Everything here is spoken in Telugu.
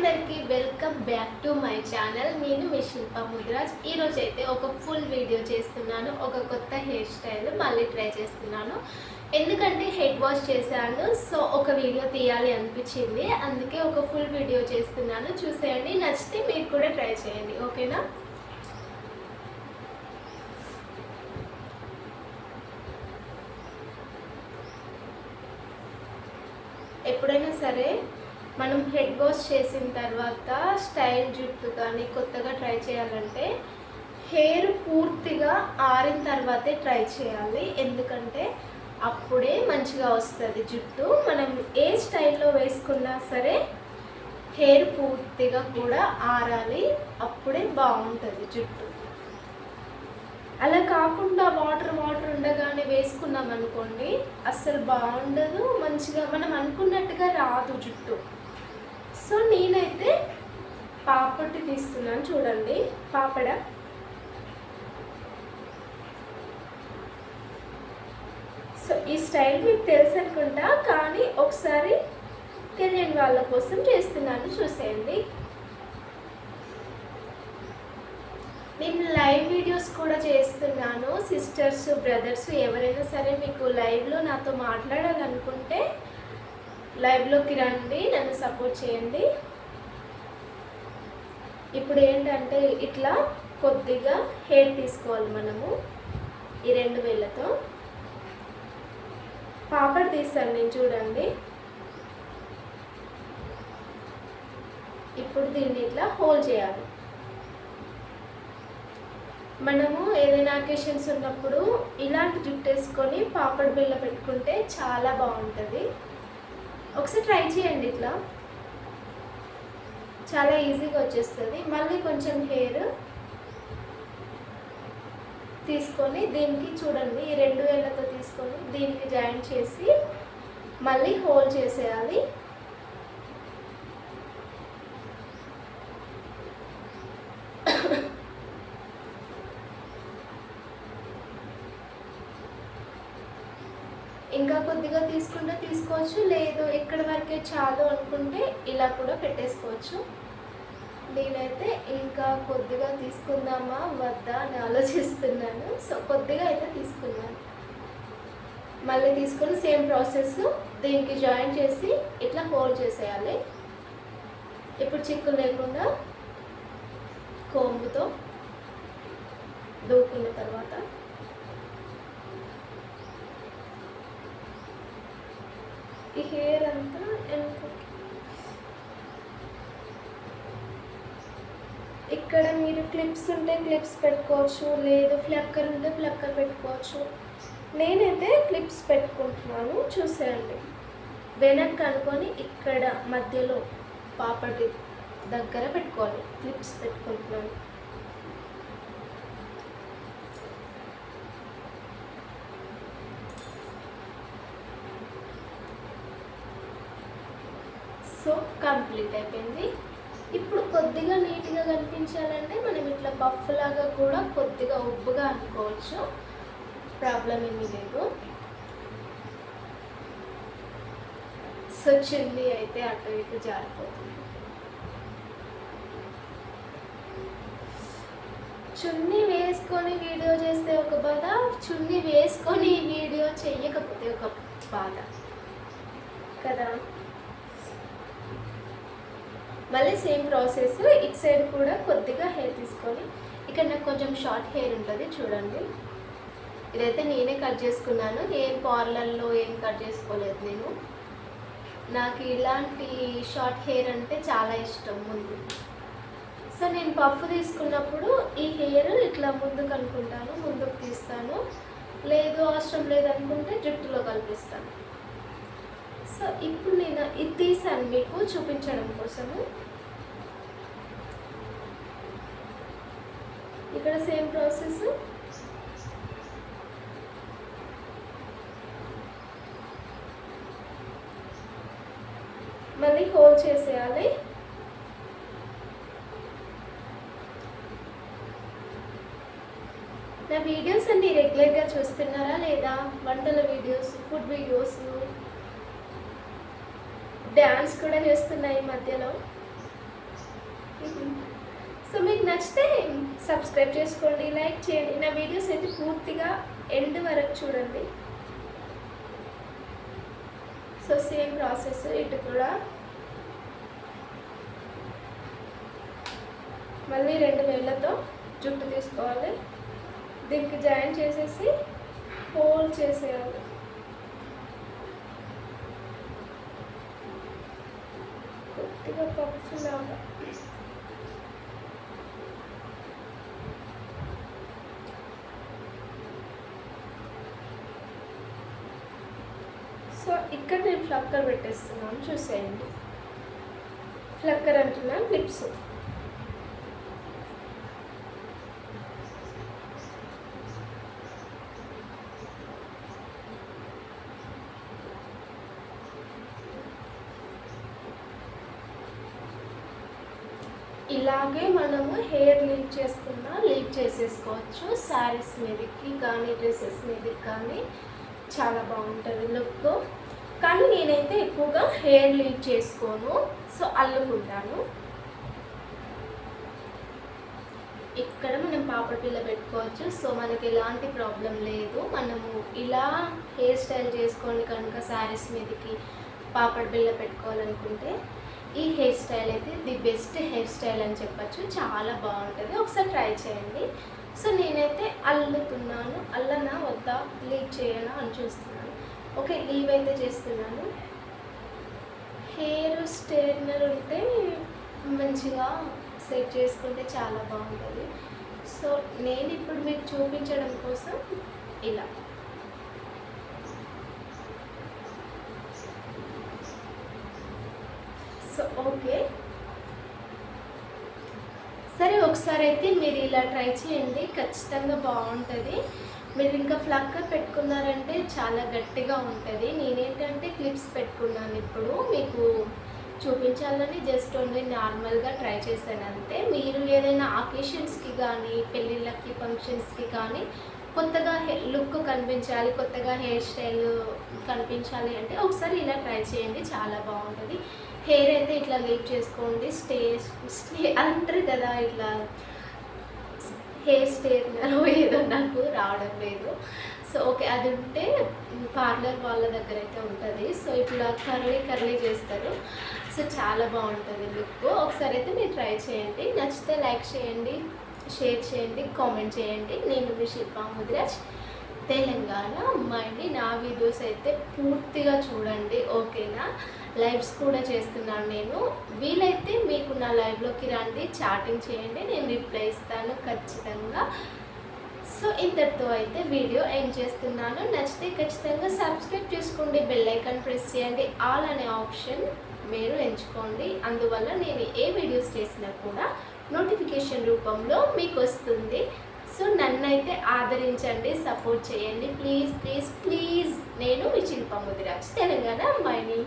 అందరికీ welcome back to my channel. నేను మీ శిల్ప ముదిరాజ్. ఈరోజు అయితే ఒక ఫుల్ వీడియో చేస్తున్నాను. ఒక కొత్త హెయిర్ స్టైల్ మళ్ళీ ట్రై చేస్తున్నాను. ఎందుకంటే హెడ్ వాష్ చేశాను, సో ఒక వీడియో తీయాలి అనిపించింది. అందుకే ఒక ఫుల్ వీడియో చేస్తున్నాను. చూసేయండి, నచ్చితే మీరు కూడా ట్రై చేయండి, ఓకేనా? ఎప్పుడైనా సరే మనం హెడ్ వాష్ చేసిన తర్వాత స్టైల్ జుట్టు కానీ కొత్తగా ట్రై చేయాలంటే హెయిర్ పూర్తిగా ఆరిన తర్వాతే ట్రై చేయాలి. ఎందుకంటే అప్పుడే మంచిగా వస్తుంది జుట్టు. మనం ఏ స్టైల్లో వేసుకున్నా సరే హెయిర్ పూర్తిగా కూడా ఆరాలి, అప్పుడే బాగుంటుంది జుట్టు. అలా కాకుండా వాటర్ ఉండగానే వేసుకున్నాం అనుకోండి, అస్సలు బాగుండదు, మంచిగా మనం అనుకున్నట్టుగా రాదు జుట్టు. సో నేనైతే పాపడి తీస్తున్నాను, చూడండి పాపడ. సో ఈ స్టైల్ మీకు తెలుసు అనుకుంటా, కానీ ఒకసారి తెలియని వాళ్ళ కోసం చేస్తున్నాను, చూసేయండి. నేను లైవ్ వీడియోస్ కూడా చేస్తున్నాను. సిస్టర్స్, బ్రదర్స్ ఎవరైనా సరే మీకు లైవ్లో నాతో మాట్లాడాలనుకుంటే లైవ్లోకి రండి, నన్ను సపోర్ట్ చేయండి. ఇప్పుడు ఏంటంటే ఇట్లా కొద్దిగా హెయిర్ తీసుకోవాలి మనము. ఈ 2 వేళ్ళతో పాపడ్ తీస్తాను నేను, చూడండి. ఇప్పుడు దీన్ని ఇట్లా హోల్డ్ చేయాలి. మనము ఏదైనా అకేషన్స్ ఉన్నప్పుడు ఇలాంటి జుట్టు వేసుకొని పాపడ్ బిళ్ళ పెట్టుకుంటే చాలా బాగుంటుంది. ఒకసారి ట్రై చేయండి, ఇట్లా చాలా ఈజీగా వచ్చేస్తుంది. మళ్ళీ కొంచెం హెయిర్ తీసుకొని దీనికి చూడండి, ఈ 2 వేళ్ళతో తీసుకొని దీనికి జాయిన్ చేసి మళ్ళీ హోల్డ్ చేసేయాలి. ఇంకా కొద్దిగా తీసుకుంటే తీసుకోవచ్చు, లేదు ఎక్కడి వరకే చాలు అనుకుంటే ఇలా కూడా పెట్టేసుకోవచ్చు. నేనైతే ఇంకా కొద్దిగా తీసుకుందామా వద్దా అని ఆలోచిస్తున్నాను. సో కొద్దిగా అయితే తీసుకున్నాను. మళ్ళీ తీసుకొని సేమ్ ప్రాసెస్ దీనికి జాయిన్ చేసి ఇట్లా హోల్డ్ చేసేయాలి. ఇప్పుడు చిక్కు లేకుండా కోంబుతో దూకున్న తర్వాత ఈ హెయిర్ అంతా ఇక్కడ మీరు క్లిప్స్ ఉంటే క్లిప్స్ పెట్టుకోవచ్చు, లేదు ఫ్లక్కర్ ఉంటే ఫ్లక్కర్ పెట్టుకోవచ్చు. నేనైతే క్లిప్స్ పెట్టుకుంటున్నాను, చూసేయండి. వెనక్కి అనుకొని ఇక్కడ మధ్యలో పాపడి దగ్గర పెట్టుకోవాలి, క్లిప్స్ పెట్టుకుంటున్నాను. సో కంప్లీట్ అయిపోయింది. ఇప్పుడు కొద్దిగా నీట్గా కనిపించాలంటే మనం ఇట్లా బఫ్ లాగా కూడా కొద్దిగా ఉబ్బుగా అనుకోవచ్చు, ప్రాబ్లం ఏమీ లేదు. సో చున్నీ అయితే అటు ఇటు జారిపోతుంది. చున్నీ వేసుకొని వీడియో చేస్తే ఒక బాధ, చున్నీ వేసుకొని వీడియో చెయ్యకపోతే ఒక బాధ కదా. మళ్ళీ సేమ్ ప్రాసెస్ ఇటు సైడ్ కూడా కొద్దిగా హెయిర్ తీసుకొని, ఇక్కడ నాకు కొంచెం షార్ట్ హెయిర్ ఉంటుంది చూడండి. ఇదైతే నేనే కట్ చేసుకున్నాను, ఏం పార్లర్లో ఏం కట్ చేసుకోలేదు నేను. నాకు ఇలాంటి షార్ట్ హెయిర్ అంటే చాలా ఇష్టం ముందు. సో నేను పఫ్ తీసుకున్నప్పుడు ఈ హెయిర్ ఇట్లా ముందుకు అనుకుంటాను, ముందుకు తీస్తాను, లేదు అవసరం లేదనుకుంటే జుట్టులో కల్పిస్తాను. సో ఇప్పుడు నేను ఇది తీసాను మీకు చూపించడం కోసము. ఇక్కడ సేమ్ ప్రాసెస్ మళ్ళీ హోల్డ్ చేసేయాలి. నా వీడియోస్ అన్ని రెగ్యులర్గా చూస్తున్నారా లేదా? వంటల వీడియోస్, ఫుడ్ వీడియోస్, డ్యాన్స్ కూడా చేస్తున్నాయి మధ్యలో. సో మీకు నచ్చితే సబ్స్క్రైబ్ చేసుకోండి, లైక్ చేయండి. నా వీడియోస్ అయితే పూర్తిగా ఎండ్ వరకు చూడండి. సో సేమ్ ప్రాసెస్ ఇటు కూడా మళ్ళీ 2 వేళ్ళతో జుట్టు తీసుకోవాలి, దీనికి జాయిన్ చేసేసి హోల్డ్ చేసేయాలి. కొద్దిగా పప్పు లాగా. సో ఇక్కడ నేను ఫ్లక్కర్ పెట్టేస్తున్నాను, చూసేయండి. ఫ్లక్కర్ అంటున్నాను, క్లిప్స్. ఇలాగే మనము హెయిర్ లీవ్ చేసేసుకోవచ్చు. శారీస్ మీదకి కానీ డ్రెస్సెస్ మీదకి కానీ చాలా బాగుంటుంది లుక్. కానీ నేనైతే ఎక్కువగా హెయిర్ లీవ్ చేసుకోను, సో అల్లుకుంటాను. ఇక్కడ మనం పాపడ పిల్ల పెట్టుకోవచ్చు. సో మనకి ఎలాంటి ప్రాబ్లం లేదు. మనము ఇలా హెయిర్ స్టైల్ చేసుకొని కనుక శారీస్ మీదకి పాపడ పిల్ల పెట్టుకోవాలనుకుంటే ఈ హెయిర్ స్టైల్ అయితే ది బెస్ట్ హెయిర్ స్టైల్ అని చెప్పచ్చు. చాలా బాగుంటుంది, ఒకసారి ట్రై చేయండి. సో నేనైతే అల్లుతున్నాను. అల్లనా వద్దా, లీవ్ చేయనా అని చూస్తున్నాను. ఓకే, లీవ్ అయితే చేస్తున్నాను. హెయిర్ స్ట్రైట్నర్ ఉంటే మంచిగా సెట్ చేసుకుంటే చాలా బాగుంటుంది. సో నేను ఇప్పుడు మీకు చూపించడం కోసం ఇలా సో ఓకే, సరే ఒకసారి అయితే మీరు ఇలా ట్రై చేయండి, ఖచ్చితంగా బాగుంటుంది. మీరు ఇంకా ఫ్లక్కర్ పెట్టుకున్నారంటే చాలా గట్టిగా ఉంటుంది. నేనేంటంటే క్లిప్స్ పెట్టుకున్నాను, ఇప్పుడు మీకు చూపించాలని జస్ట్ ఓన్లీ నార్మల్గా ట్రై చేశాను అంతే. మీరు ఏదైనా అకేషన్స్కి కానీ పెళ్ళిళ్ళకి ఫంక్షన్స్కి కానీ కొత్తగా లుక్ కనిపించాలి, కొత్తగా హెయిర్ స్టైల్ కనిపించాలి అంటే ఒకసారి ఇలా ట్రై చేయండి, చాలా బాగుంటుంది. హెయిర్ అయితే ఇట్లా లీవ్ చేసుకోండి. స్టే అంటారు కదా, ఇట్లా హెయిర్ స్ట్రైట్నర్ ఏదో నాకు రావడం లేదు. సో ఓకే, అది ఉంటే పార్లర్ వాళ్ళ దగ్గర అయితే ఉంటుంది. సో ఇట్లా కర్లీ చేస్తారు. సో చాలా బాగుంటుంది లుక్. ఒకసారి అయితే మీరు ట్రై చేయండి. నచ్చితే లైక్ చేయండి, షేర్ చేయండి, కామెంట్ చేయండి. నేను మీ శిల్పా ముదిరాజ్, తెలంగాణ అమ్మాయిని. నా వీడియోస్ అయితే పూర్తిగా చూడండి, ఓకేనా? లైవ్స్ కూడా చేస్తున్నాను నేను. వీలైతే మీకు నా లైవ్లోకి రండి, చాటింగ్ చేయండి, నేను రిప్లై ఇస్తాను ఖచ్చితంగా. సో ఇంతటితో అయితే వీడియో ఎండ్ చేస్తున్నాను. నచ్చితే ఖచ్చితంగా సబ్స్క్రైబ్ చేసుకోండి, బెల్ ఐకాన్ ప్రెస్ చేయండి, ఆల్ అనే ఆప్షన్ మీరు ఎంచుకోండి. అందువల్ల నేను ఏ వీడియోస్ చేసినా కూడా నోటిఫికేషన్ రూపంలో మీకు వస్తుంది. సో నన్నైతే ఆదరించండి, సపోర్ట్ చేయండి ప్లీజ్ ప్లీజ్ ప్లీజ్. నేను మీ శిల్పా ముదిరాజ్, తెలంగాణ అమ్మాయిని.